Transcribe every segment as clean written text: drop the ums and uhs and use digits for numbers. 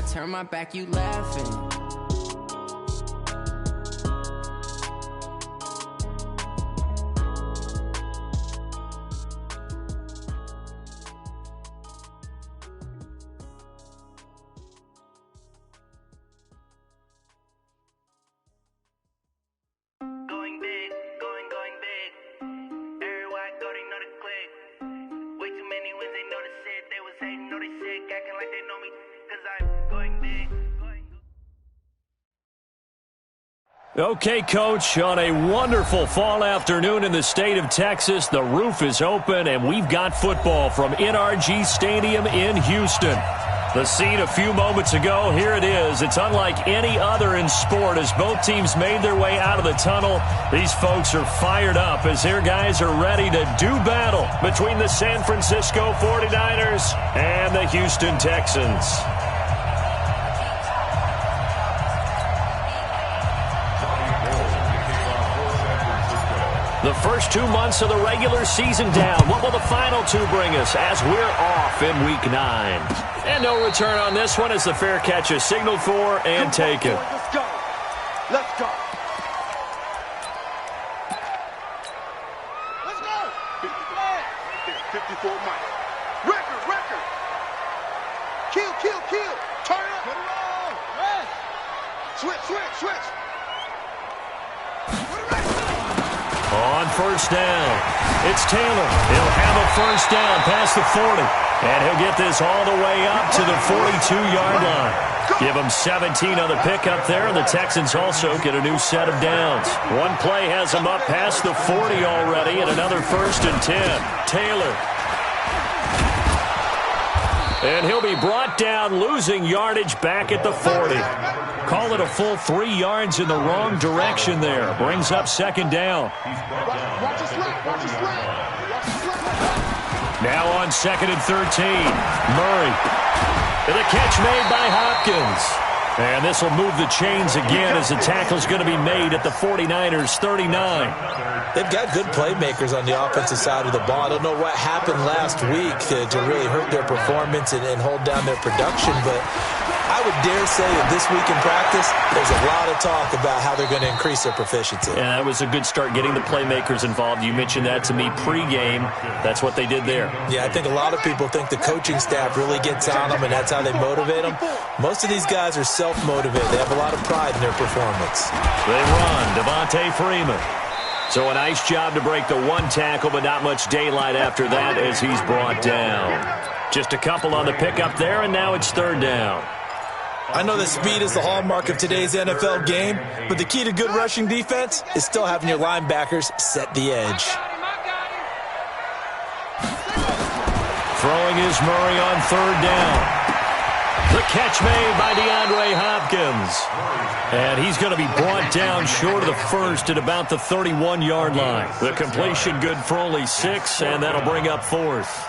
turn my back, you laughing. Okay, Coach, on a wonderful fall afternoon in the state of Texas, the roof is open, and we've got football from NRG Stadium in Houston. The scene a few moments ago, here it is. It's unlike any other in sport as both teams made their way out of the tunnel. These folks are fired up as their guys are ready to do battle between the San Francisco 49ers and the Houston Texans. The first 2 months of the regular season down. What will the final two bring us as we're off in Week 9? And no return on this one as the fair catch is signaled for and taken. Let's go. Let's go. Let's go. 54 Mike. Record. Kill. Turn up. Put it on. Rest. Switch. On first down, it's Taylor. He'll have a first down past the 40. And he'll get this all the way up to the 42-yard line. Give him 17 on the pickup there, and the Texans also get a new set of downs. One play has them up past the 40 already, and another 1st and 10. Taylor. And he'll be brought down, losing yardage back at the 40. Call it a full 3 yards in the wrong direction there. Brings up 2nd down. Now on 2nd and 13. Murray. And the catch made by Hopkins. And this will move the chains again as the tackle's going to be made at the 49ers' 39. They've got good playmakers on the offensive side of the ball. I don't know what happened last week to really hurt their performance and hold down their production, but I would dare say that this week in practice, there's a lot of talk about how they're going to increase their proficiency. And that was a good start getting the playmakers involved. You mentioned that to me pregame. That's what they did there. Yeah, I think a lot of people think the coaching staff really gets on them, and that's how they motivate them. Most of these guys are self-motivated. They have a lot of pride in their performance. They run. Devontae Freeman. So a nice job to break the one tackle, but not much daylight after that as he's brought down. Just a couple on the pickup there, and now it's 3rd down. I know that speed is the hallmark of today's NFL game, but the key to good rushing defense is still having your linebackers set the edge. Throwing is Murray on 3rd down. The catch made by DeAndre Hopkins. And he's going to be brought down short of the 1st at about the 31-yard line. The completion good for only 6, and that'll bring up 4th.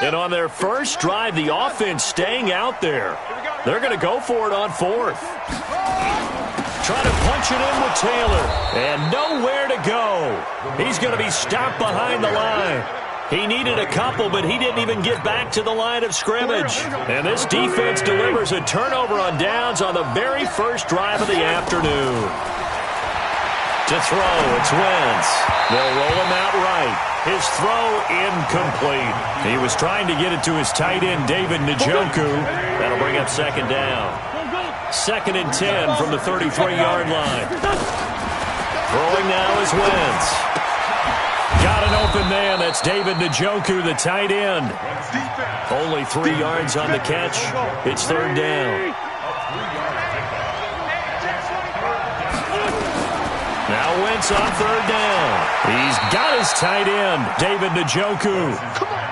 And on their first drive, the offense staying out there. They're going to go for it on 4th. Trying to punch it in with Taylor. And nowhere to go. He's going to be stopped behind the line. He needed a couple, but he didn't even get back to the line of scrimmage. And this defense delivers a turnover on downs on the very first drive of the afternoon. To throw, it's Wentz. They'll roll him out right. His throw incomplete. He was trying to get it to his tight end, David Njoku. That'll bring up 2nd down. 2nd and 10 from the 33-yard line. Throwing now is Wentz. Got an open man. That's David Njoku, the tight end. Only 3 yards on the catch. It's 3rd down. Now Wentz on 3rd down. He's got his tight end, David Njoku.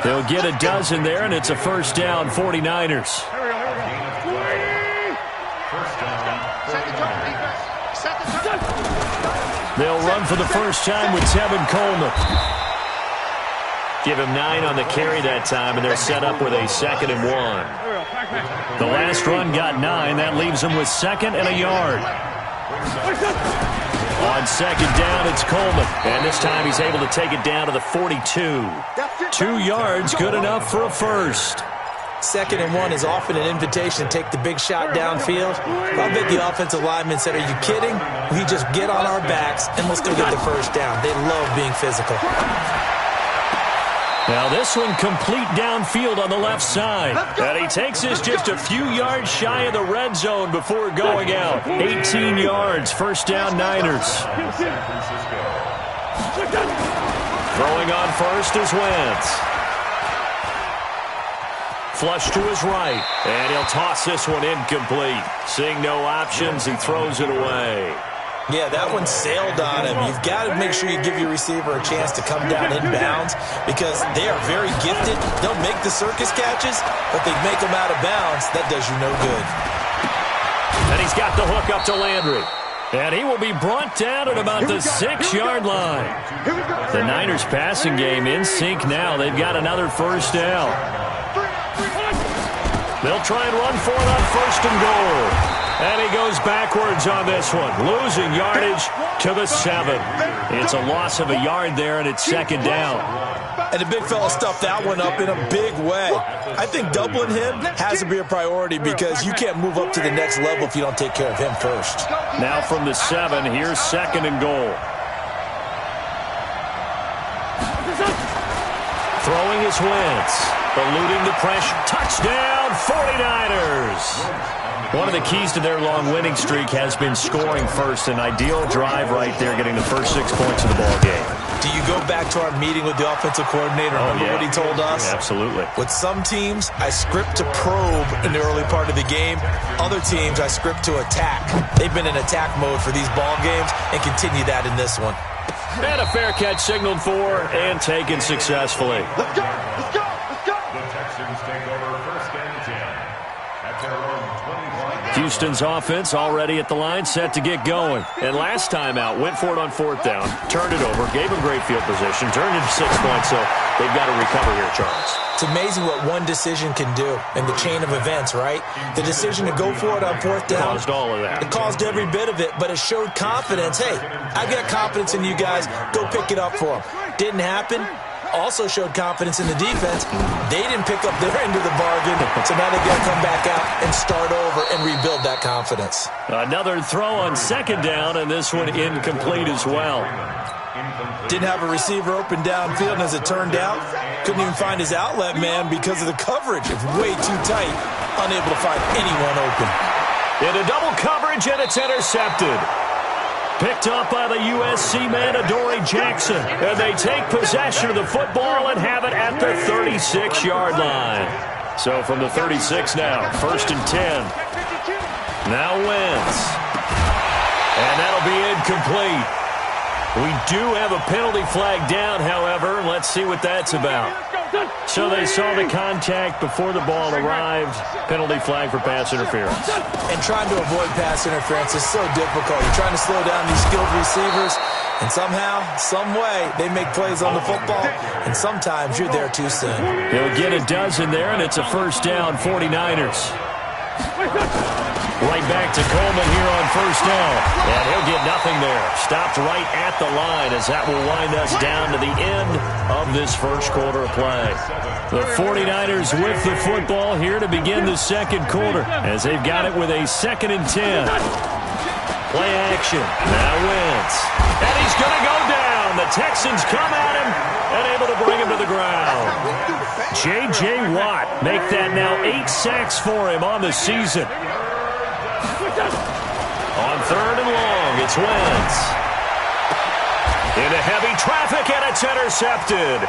They'll get a dozen there, and it's a 1st down, 49ers. They'll run for the first time with Tevin Coleman. Give him 9 on the carry that time, and they're set up with a 2nd and 1. The last run got 9. That leaves them with 2nd and a yard. On second down, it's Coleman. And this time he's able to take it down to the 42. 2 yards, good enough for a first. 2nd and 1 is often an invitation to take the big shot downfield. I bet the offensive lineman said, are you kidding? We just get on our backs and we'll still get the first down. They love being physical. Now this one complete downfield on the left side. And he takes this just a few yards shy of the red zone before going out. 18 yards, first down Niners. Throwing on first is Wentz. Flush to his right, and he'll toss this one incomplete. Seeing no options, he throws it away. Yeah, that one sailed on him. You've got to make sure you give your receiver a chance to come down inbounds because they are very gifted. They'll make the circus catches, but they make them out of bounds. That does you no good. And he's got the hook up to Landry. And he will be brought down at about the 6-yard line. The Niners passing game in sync now. They've got another first down. They'll try and run for it on first and goal. And he goes backwards on this one, losing yardage to the 7. It's a loss of a yard there, and it's second down. And the big fella stuffed that one up in a big way. I think doubling him has to be a priority because you can't move up to the next level if you don't take care of him first. Now from the 7, here's second and goal. Throwing is Wentz. Eluding the pressure. Touchdown, 49ers. One of the keys to their long winning streak has been scoring first. An ideal drive right there, getting the first 6 points of the ball game. Do you go back to our meeting with the offensive coordinator? Remember what he told us? Yeah, absolutely. With some teams, I script to probe in the early part of the game. Other teams, I script to attack. They've been in attack mode for these ball games and continue that in this one. And a fair catch signaled for and taken successfully. Let's go! Let's go! Let's go! The Texans take over first and 10 at their own 20-line. Houston's offense already at the line, set to get going. And last time out, went for it on 4th down, turned it over, gave him great field position, turned it to 6 points, so they've got to recover here, Charles. It's amazing what one decision can do in the chain of events, right? The decision to go for it on 4th down. Caused all of that. It caused every bit of it, but it showed confidence. Hey, I've got confidence in you guys. Go pick it up for them. Didn't happen. Also showed confidence in the defense. They didn't pick up their end of the bargain, so now they've got to come back out and start over and rebuild that confidence. Another throw on 2nd down, and this one incomplete as well. Didn't have a receiver open downfield, and as it turned out, couldn't even find his outlet man because of the coverage. It's way too tight, unable to find anyone open. Into double coverage, and it's intercepted. Picked up by the USC man, Adoree Jackson. And they take possession of the football and have it at the 36-yard line. So from the 36 now, first and 10. Now Wentz. And that'll be incomplete. We do have a penalty flag down, however. Let's see what that's about. So they saw the contact before the ball arrived. Penalty flag for pass interference. And trying to avoid pass interference is so difficult. You're trying to slow down these skilled receivers, and somehow, some way, they make plays on the football, and sometimes you're there too soon. He'll get a dozen there, and it's a first down, 49ers. Right back to Coleman here on first down. And he'll get nothing there. Stopped right at the line as that will wind us down to the end of this first quarter of play. The 49ers with the football here to begin the second quarter as they've got it with a 2nd and 10. Play action. Now Wentz. And he's going to go down. The Texans come at him and able to bring him to the ground. J.J. Watt make that now 8 sacks for him on the season. On 3rd and long, it's Wentz. Into heavy traffic, and it's intercepted.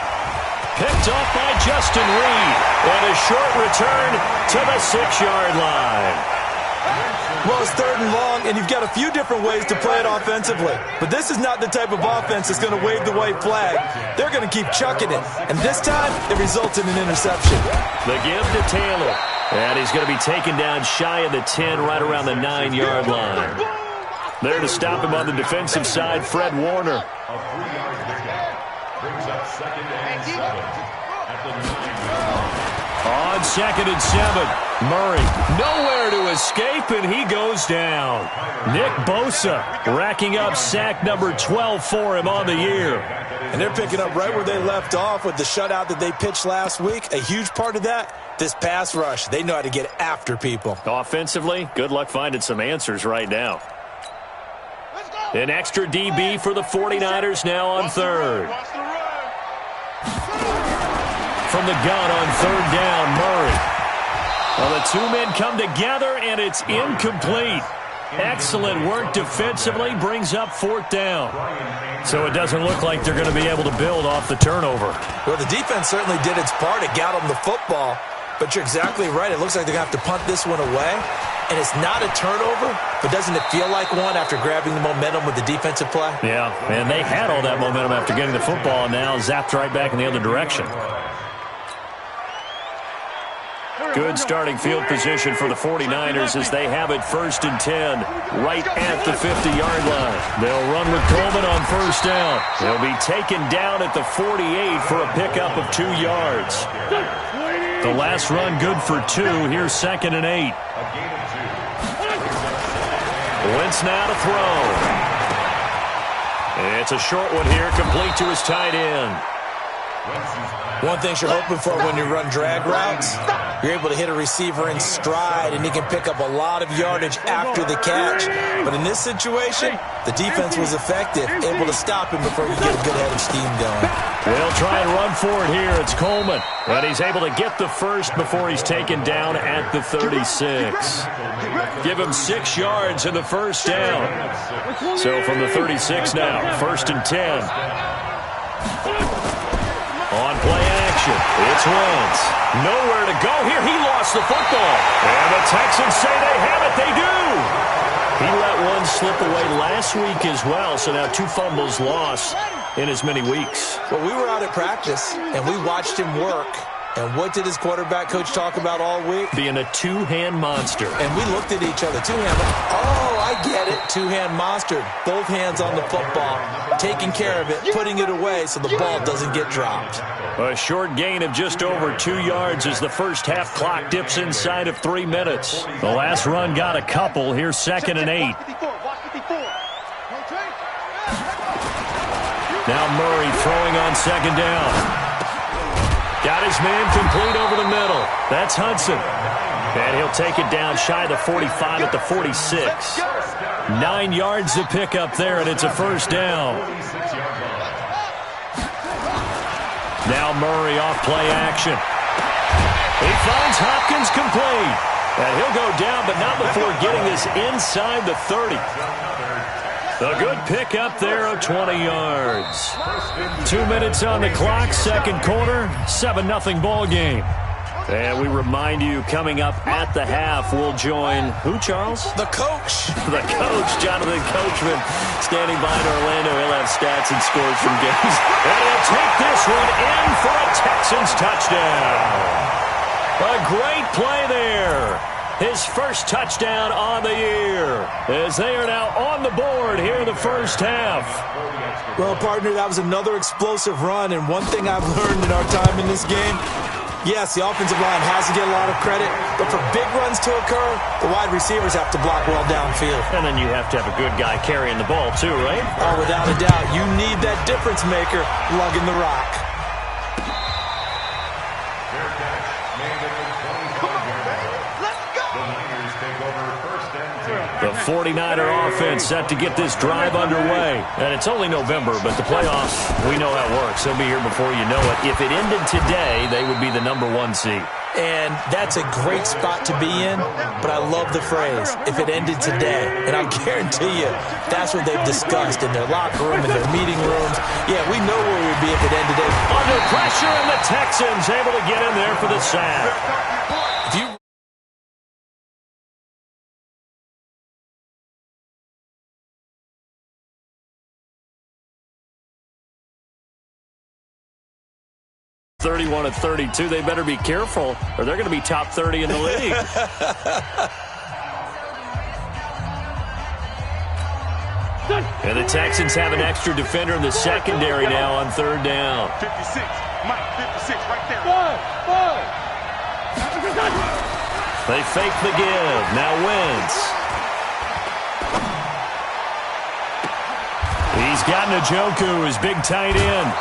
Picked up by Justin Reed. And a short return to the 6-yard line. Well, it's 3rd and long, and you've got a few different ways to play it offensively. But this is not the type of offense that's going to wave the white flag. They're going to keep chucking it. And this time, it results in an interception. The give to Taylor. And he's going to be taken down shy of the 10, right around the 9-yard line. There to stop him on the defensive side, Fred Warner. A 3-yard pickup brings up 2nd and 7 at the 9-yard line. On 2nd and 7. Murray, nowhere to escape, and he goes down. Nick Bosa racking up sack number 12 for him on the year. And they're picking up right where they left off with the shutout that they pitched last week. A huge part of that, this pass rush. They know how to get after people. Offensively, good luck finding some answers right now. An extra DB for the 49ers now on third. From the gun on third down, Murray. Well, the two men come together, and it's incomplete. Excellent work defensively, brings up fourth down. So it doesn't look like they're going to be able to build off the turnover. Well, the defense certainly did its part. It got them the football. But you're exactly right. It looks like they're going to have to punt this one away. And it's not a turnover, but doesn't it feel like one after grabbing the momentum with the defensive play? Yeah, and they had all that momentum after getting the football, and now zapped right back in the other direction. Good starting field position for the 49ers as they have it 1st and 10, right at the 50-yard line. They'll run with Coleman on first down. They'll be taken down at the 48 for a pickup of 2 yards. The last run good for 2. Here's 2nd and 8. Wentz now to throw. It's a short one here, complete to his tight end. One thing you're hoping for when you run drag routes, you're able to hit a receiver in stride, and he can pick up a lot of yardage after the catch. But in this situation, the defense was effective, able to stop him before you get a good head of steam going. They'll try and run for it here. It's Coleman. And he's able to get the first before he's taken down at the 36. Give him 6 yards in the first down. So from the 36 now, 1st and 10. On play action, it's Wentz. Nowhere to go here. He lost the football. And the Texans say they have it. They do. He let one slip away last week as well, so now 2 fumbles lost in as many weeks. Well, we were out at practice, and we watched him work. And what did his quarterback coach talk about all week? Being a two-hand monster. And we looked at each other. Two-hand. Oh, I get it. Two-hand monster. Both hands on the football. Taking care of it. Putting it away so the ball doesn't get dropped. A short gain of just over 2 yards as the first half clock dips inside of 3 minutes. The last run got a couple. Here's 2nd and 8. Now Murray throwing on 2nd down. Got his man complete over the middle. That's Hudson. And he'll take it down shy of the 45 at the 46. 9 yards to pick up there, and it's a first down. Now Murray off play action. He finds Hopkins complete. And he'll go down, but not before getting this inside the 30. A good pickup there of 20 yards. 2 minutes on the clock, second quarter, 7-0 ball game. And we remind you, coming up at the half, we'll join who, Charles? The coach. The coach, Jonathan Coachman, standing by in Orlando. He'll have stats and scores from games. And he'll take this one in for a Texans touchdown. A great play there. His first touchdown on the year as they are now on the board here in the first half. Well, partner, that was another explosive run, and one thing I've learned in our time in this game, yes, the offensive line has to get a lot of credit, but for big runs to occur, the wide receivers have to block well downfield. And then you have to have a good guy carrying the ball too, right? Oh, without a doubt. You need that difference maker lugging the rock. The 49er offense set to get this drive underway. And it's only November, but the playoffs, we know how it works. They'll be here before you know it. If it ended today, they would be the #1 seed. And that's a great spot to be in, but I love the phrase, if it ended today. And I'll guarantee you, that's what they've discussed in their locker room, in their meeting rooms. Yeah, we know where we'd be if it ended today. Under pressure, and the Texans able to get in there for the sack. If you 31-32, they better be careful, or they're going to be top 30 in the league. And the Texans have an extra defender in the secondary now on third down. 56, Mike, 56, right there. They fake the give. Now Wentz. He's got Njoku, his big tight end.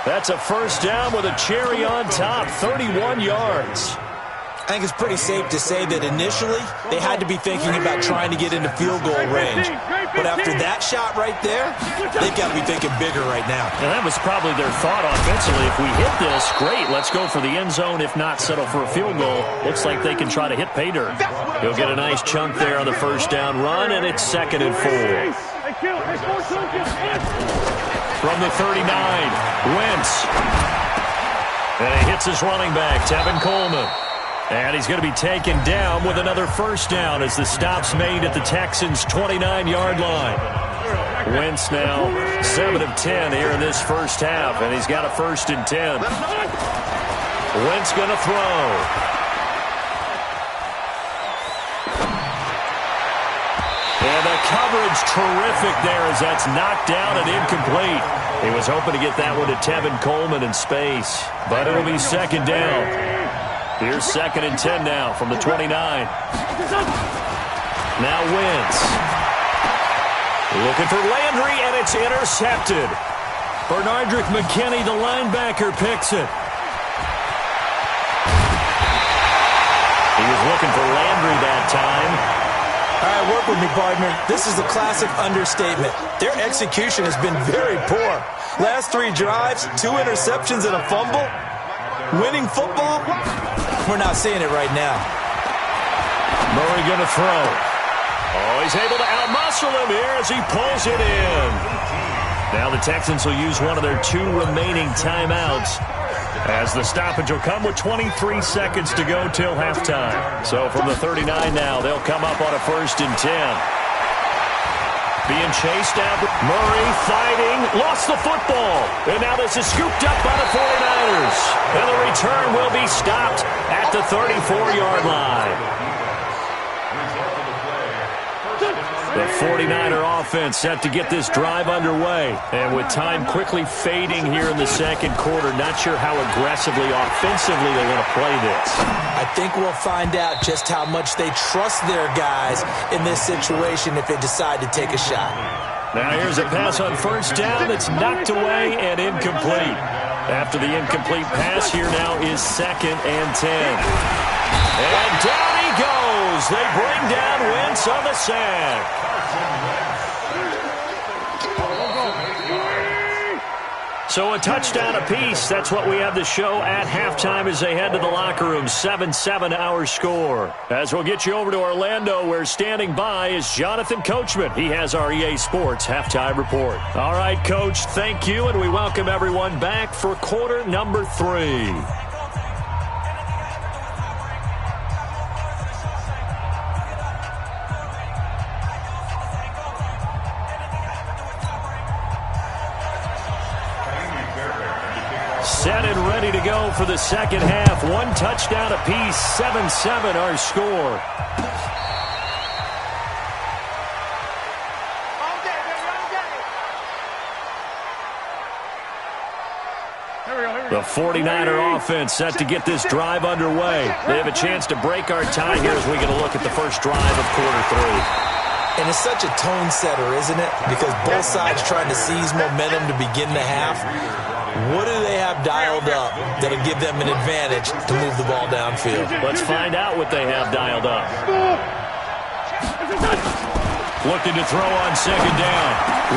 That's a first down with a cherry on top, 31 yards. I think it's pretty safe to say that initially they had to be thinking about trying to get into field goal range. But after that shot right there, they've got to be thinking bigger right now. And that was probably their thought offensively. If we hit this, great, let's go for the end zone. If not, settle for a field goal. Looks like they can try to hit pay dirt. He'll get a nice chunk there on the first down run, and it's 2nd and 4. From the 39, Wentz. And he hits his running back, Tevin Coleman. And he's going to be taken down with another first down as the stop's made at the Texans' 29-yard line. Wentz now 7 of 10 here in this first half, and he's got a 1st and 10. Wentz going to throw. And the coverage terrific there as that's knocked down and incomplete. He was hoping to get that one to Tevin Coleman in space, but it'll be 2nd down. Here's 2nd and 10 now from the 29. Now Wentz. Looking for Landry, and it's intercepted. Bernardrick McKinney, the linebacker, picks it. He was looking for Landry that time. All right, work with me, partner. This is a classic understatement. Their execution has been very poor. Last 3 drives, 2 interceptions and a fumble. Winning football? We're not seeing it right now. Murray going to throw. Oh, he's able to outmuscle him here as he pulls it in. Now the Texans will use one of their 2 remaining timeouts as the stoppage will come with 23 seconds to go till halftime. So from the 39 now, they'll come up on a 1st and 10. Being chased out. Murray fighting. Lost the football. And now this is scooped up by the 49ers. And the return will be stopped at the 34-yard line. The 49er offense set to get this drive underway. And with time quickly fading here in the 2nd quarter, not sure how aggressively, offensively they're going to play this. I think we'll find out just how much they trust their guys in this situation if they decide to take a shot. Now here's a pass on 1st down that's knocked away and incomplete. After the incomplete pass, here now is 2nd and 10. And down he goes. They bring down Wentz on the sack. So a touchdown apiece. That's what we have to show at halftime as they head to the locker room. 7-7 our score. As we'll get you over to Orlando, where standing by is Jonathan Coachman. He has our EA Sports halftime report. All right, Coach, thank you, and we welcome everyone back for quarter number 3. Set and ready to go for the 2nd half. 1 touchdown apiece, 7-7 our score. The 49er offense set to get this drive underway. They have a chance to break our tie here as we get a look at the first drive of quarter 3. And it's such a tone setter, isn't it? Because both sides trying to seize momentum to begin the half. What do they have dialed up that'll give them an advantage to move the ball downfield? Let's find out what they have dialed up. Looking to throw on 2nd down.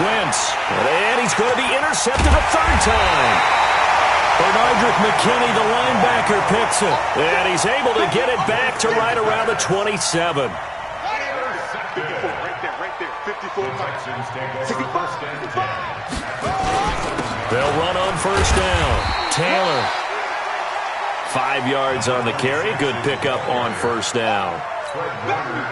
Wentz. And he's going to be intercepted a 3rd time. Bernardrick McKinney, the linebacker, picks it. And he's able to get it back to right around the 27. They'll run on 1st down. Taylor. 5 yards on the carry. Good pickup on 1st down.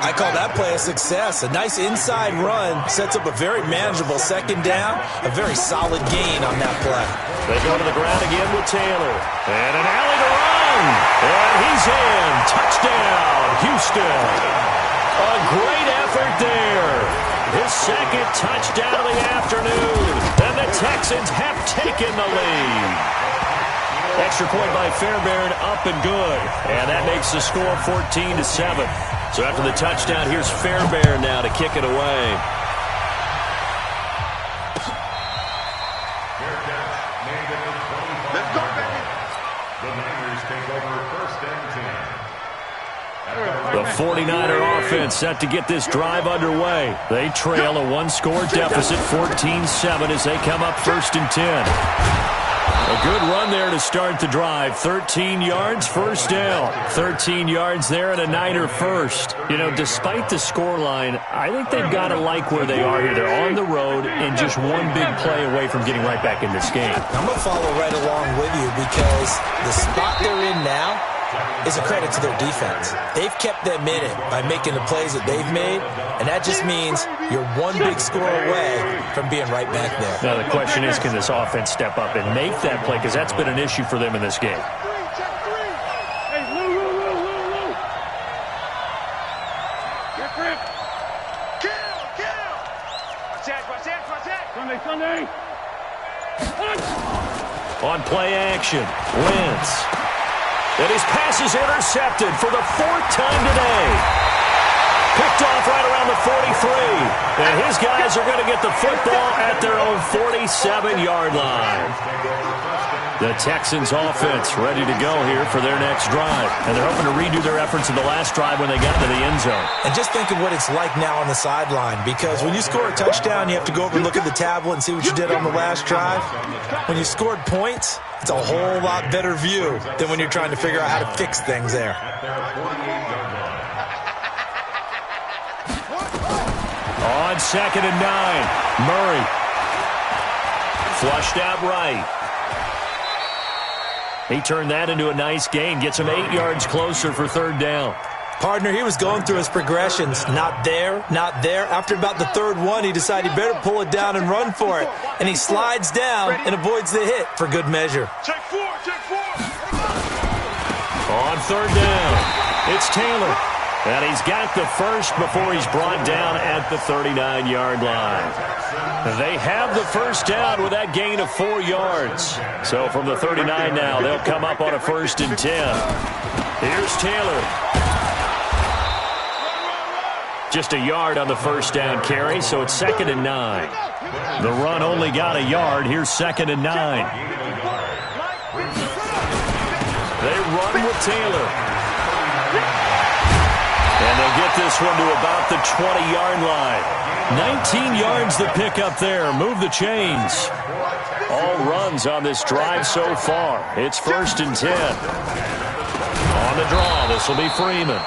I call that play a success. A nice inside run sets up a very manageable 2nd down. A very solid gain on that play. They go to the ground again with Taylor. And an alley to run. And he's in. Touchdown, Houston. A great effort there. His 2nd touchdown of the afternoon. And the Texans have taken the lead. Extra point by Fairbairn, up and good. And that makes the score 14-7. So after the touchdown, here's Fairbairn now to kick it away. Let's go, baby. The Niners take over first and 10. The 49er offense set to get this drive underway. They trail a one-score deficit, 14-7, as they come up first and 10. A good run there to start the drive. 13 yards, first down. 13 yards there and a Niner first. You know, despite the scoreline, I think they've got to like where they are here. They're on the road and just one big play away from getting right back in this game. I'm going to follow right along with you because the spot they're in now is a credit to their defense. They've kept them in it by making the plays that they've made, and that just means you're one big score away from being right back there. Now the question is, can this offense step up and make that play? Because that's been an issue for them in this game. Hey, Lou. Get grip. Kill. Watch that. Sunday. On play action, Wentz. And his pass is intercepted for the fourth time today. Picked off right around the 43. And his guys are going to get the football at their own 47-yard line. The Texans offense ready to go here for their next drive. And they're hoping to redo their efforts in the last drive when they got to the end zone. And just think of what it's like now on the sideline, because when you score a touchdown, you have to go over and look at the tablet and see what you did on the last drive. When you scored points, it's a whole lot better view than when you're trying to figure out how to fix things there. On 2nd and 9, Murray. Flushed out right. He turned that into a nice gain, gets him 8 yards closer for third down. Partner, he was going through his progressions. Not there, not there. After about the third one, he decided he better pull it down and run for it. And he slides down and avoids the hit for good measure. Take four. On third down, it's Taylor. And he's got the first before he's brought down at the 39-yard line. They have the first down with that gain of 4 yards. So from the 39 now, they'll come up on a 1st and 10. Here's Taylor. Just a yard on the first down carry, so it's 2nd and 9. The run only got a yard. Here's 2nd and 9. They run with Taylor. And they'll get this one to about the 20-yard line. 19 yards the pick up there. Move the chains. All runs on this drive so far. It's 1st and 10. On the draw, this will be Freeman.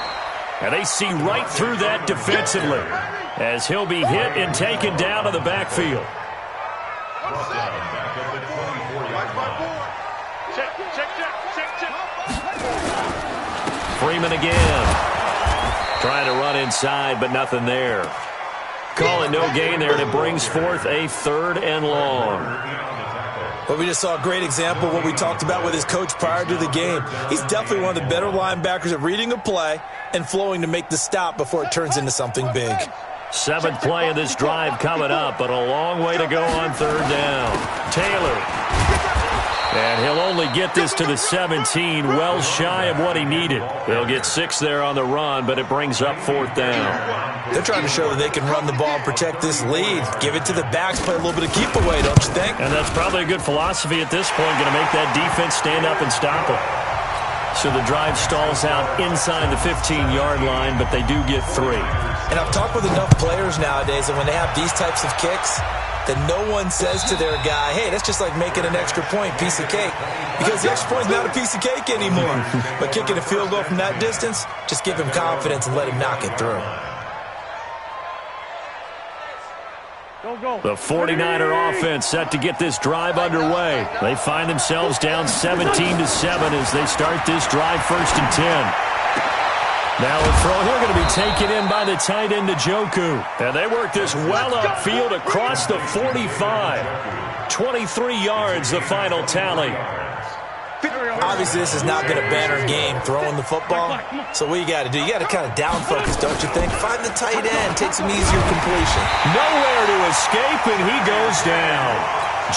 And they see right through that defensively as he'll be hit and taken down to the backfield. Freeman again. Trying to run inside, but nothing there. Call it no gain there, and it brings forth a 3rd and long. But we just saw a great example of what we talked about with his coach prior to the game. He's definitely one of the better linebackers at reading a play and flowing to make the stop before it turns into something big. 7th play of this drive coming up, but a long way to go on 3rd down. Taylor. And he'll only get this to the 17, well shy of what he needed. They'll get 6 there on the run, but it brings up 4th down. They're trying to show that they can run the ball and protect this lead. Give it to the backs, play a little bit of keep away, don't you think? And that's probably a good philosophy at this point, going to make that defense stand up and stop it. So the drive stalls out inside the 15-yard line, but they do get 3. And I've talked with enough players nowadays that when they have these types of kicks, that no one says to their guy, hey, that's just like making an extra point, piece of cake. Because the extra point's not a piece of cake anymore. But kicking a field goal from that distance, just give him confidence and let him knock it through. The 49er offense set to get this drive underway. They find themselves down 17-7 as they start this drive 1st and 10. Now a throw here going to be taken in by the tight end Njoku. And they work this well upfield across the 45. 23 yards the final tally. Obviously, this is not been a banner game throwing the football. So what you got to do, you got to kind of down focus, don't you think? Find the tight end, take some easier completion. Nowhere to escape, and he goes down.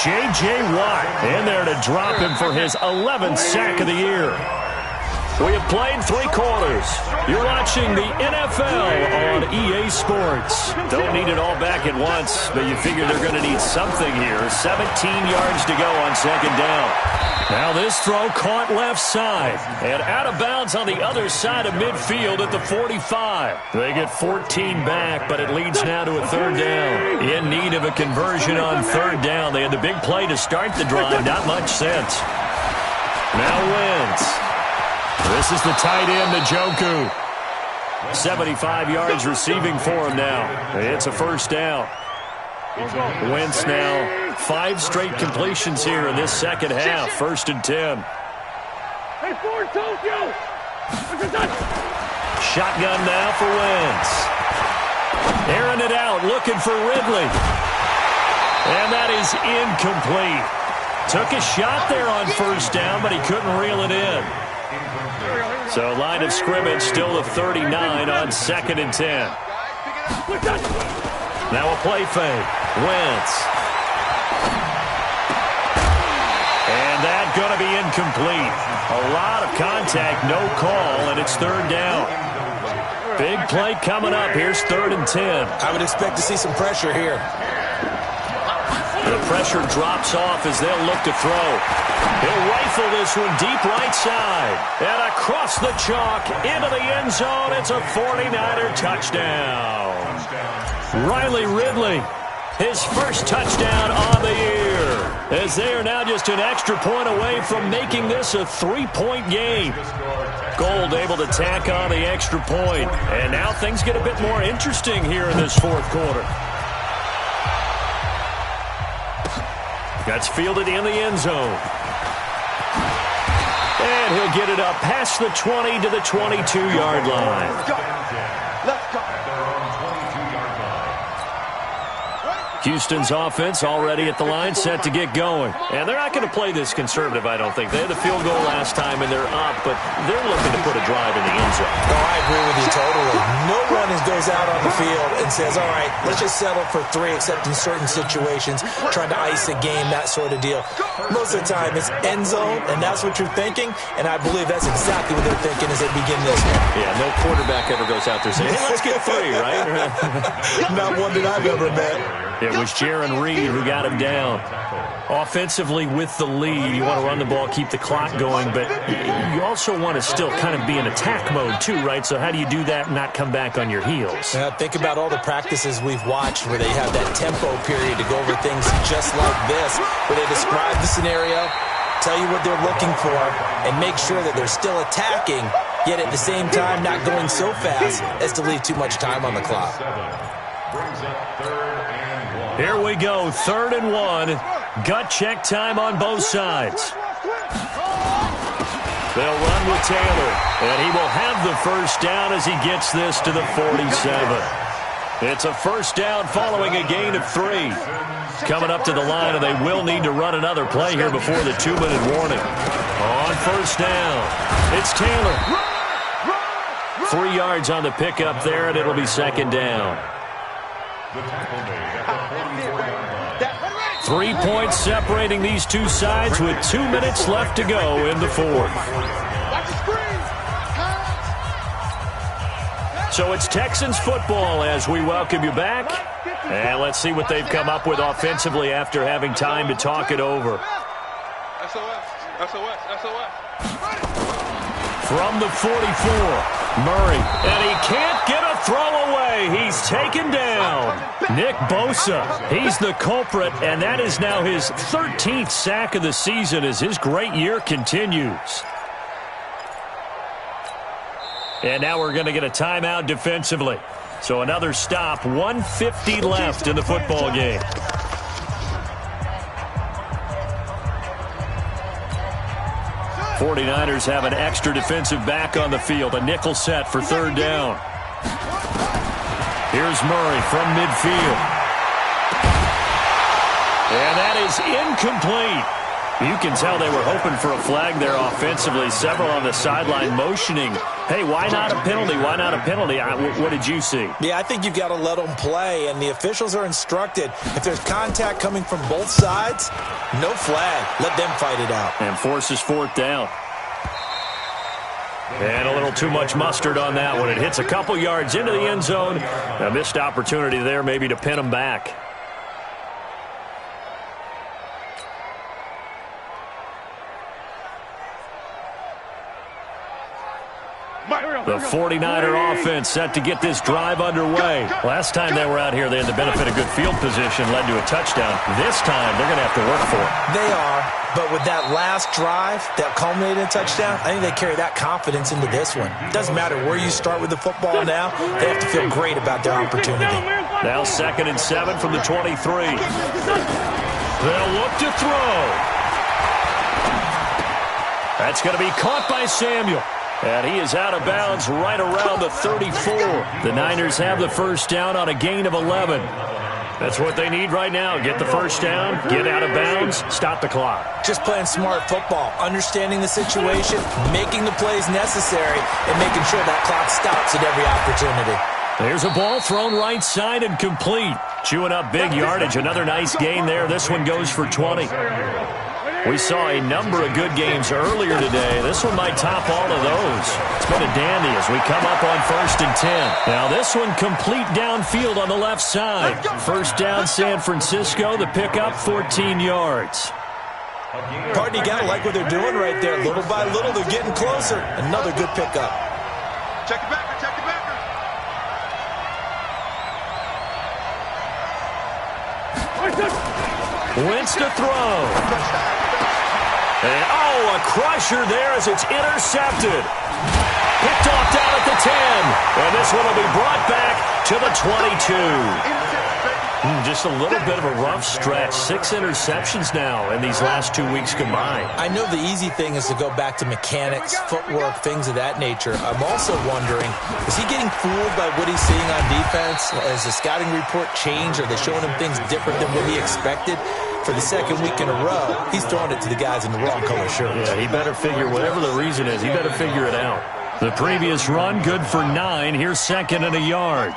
J.J. Watt in there to drop him for his 11th sack of the year. We have played 3 quarters. You're watching the NFL on EA Sports. Don't need it all back at once, but you figure they're going to need something here. 17 yards to go on second down. Now this throw caught left side and out of bounds on the other side of midfield at the 45. They get 14 back, but it leads now to a third down. In need of a conversion on third down. They had the big play to start the drive. Not much sense. Now Wentz. This is the tight end, Njoku. 75 yards receiving for him now. It's a first down. Wentz now 5 straight completions here in this second half. 1st and 10. Hey, Ford, Tokyo! Shotgun now for Wentz. Airing it out, looking for Ridley. And that is incomplete. Took a shot there on first down, but he couldn't reel it in. So line of scrimmage still a 39 on 2nd and 10. Now a play fake. Wentz. And that going to be incomplete. A lot of contact, no call, and it's third down. Big play coming up. Here's 3rd and 10. I would expect to see some pressure here. The pressure drops off as they'll look to throw. He'll rifle this one deep right side. And across the chalk into the end zone. It's a 49er touchdown. Riley Ridley, his first touchdown on the year. As they are now just an extra point away from making this a 3-point game. Gold able to tack on the extra point. And now things get a bit more interesting here in this 4th quarter. That's fielded in the end zone. And he'll get it up past the 20 to the 22-yard line. Let's go. Houston's offense already at the line, set to get going. And they're not going to play this conservative, I don't think. They had the field goal last time, and they're up, but they're looking to put a drive in the end zone. Oh, I agree with you totally. No one goes out on the field and says, all right, let's just settle for 3, except in certain situations, trying to ice a game, that sort of deal. Most of the time, it's end zone, and that's what you're thinking, and I believe that's exactly what they're thinking as they begin this one. Yeah, no quarterback ever goes out there saying, hey, let's get 3, right? Not one that I've ever met. It was Jaron Reed who got him down. Offensively with the lead, you want to run the ball, keep the clock going, but you also want to still kind of be in attack mode too, right? So how do you do that and not come back on your heels? Think about all the practices we've watched where they have that tempo period to go over things just like this, where they describe the scenario, tell you what they're looking for, and make sure that they're still attacking, yet at the same time not going so fast as to leave too much time on the clock. Here we go, 3rd and 1. Gut check time on both sides. They'll run with Taylor, and he will have the first down as he gets this to the 47. It's a first down following a gain of 3. Coming up to the line, and they will need to run another play here before the 2-minute warning. On first down, it's Taylor. 3 yards on the pickup there, and it'll be 2nd down. 3 points separating these two sides with 2 minutes left to go in the 4th. So it's Texans football as we welcome you back. And let's see what they've come up with offensively after having time to talk it over. From the 44, Murray, and he can't get a throw away. He's taken down. Nick Bosa, he's the culprit, and that is now his 13th sack of the season as his great year continues. And now we're going to get a timeout defensively. So another stop, 1:50 left in the football game. '49ers have an extra defensive back on the field. A nickel set for 3rd down. Here's Murray from midfield. And that is incomplete. You can tell they were hoping for a flag there offensively. Several on the sideline motioning, hey, why not a penalty? Why not a penalty? What did you see? Yeah, I think you've got to let them play, and the officials are instructed. If there's contact coming from both sides, no flag. Let them fight it out. And forces fourth down. And a little too much mustard on that one. It hits a couple yards into the end zone. A missed opportunity there maybe to pin them back. The 49er offense set to get this drive underway. Last time they were out here, they had the benefit of good field position, led to a touchdown. This time, they're going to have to work for it. They are, but with that last drive that culminated in a touchdown, I think they carry that confidence into this one. It doesn't matter where you start with the football now. They have to feel great about their opportunity. Now 2nd and 7 from the 23. They'll look to throw. That's going to be caught by Samuel. And he is out of bounds right around the 34. The Niners have the first down on a gain of 11. That's what they need right now. Get the first down, get out of bounds, stop the clock. Just playing smart football, understanding the situation, making the plays necessary, and making sure that clock stops at every opportunity. There's a ball thrown right side and complete. Chewing up big yardage. Another nice gain there. This one goes for 20. We saw a number of good games earlier today. This one might top all of those. It's been a dandy as we come up on 1st and 10. Now this one complete downfield on the left side. First down San Francisco. The pickup 14 yards. Partner, you got to like what they're doing right there. Little by little, they're getting closer. Another good pickup. Check it back, check it back. Wentz to throw. And, a crusher there as it's intercepted. Picked off down at the 10. And this one will be brought back to the 22. Just a little bit of a rough stretch. 6 interceptions now in these last 2 weeks combined. I know the easy thing is to go back to mechanics, footwork, things of that nature. I'm also wondering, is he getting fooled by what he's seeing on defense? Has the scouting report changed? Are they showing him things different than what he expected? For the second week in a row, he's throwing it to the guys in the wrong color shirts. Yeah, he better figure, whatever the reason is, he better figure it out. The previous run, good for 9. Here's 2nd and a yard.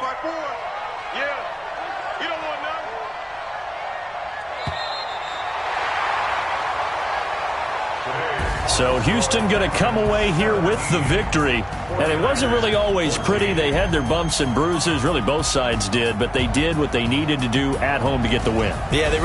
So Houston going to come away here with the victory. And it wasn't really always pretty. They had their bumps and bruises. Really, both sides did. But they did what they needed to do at home to get the win. Yeah, they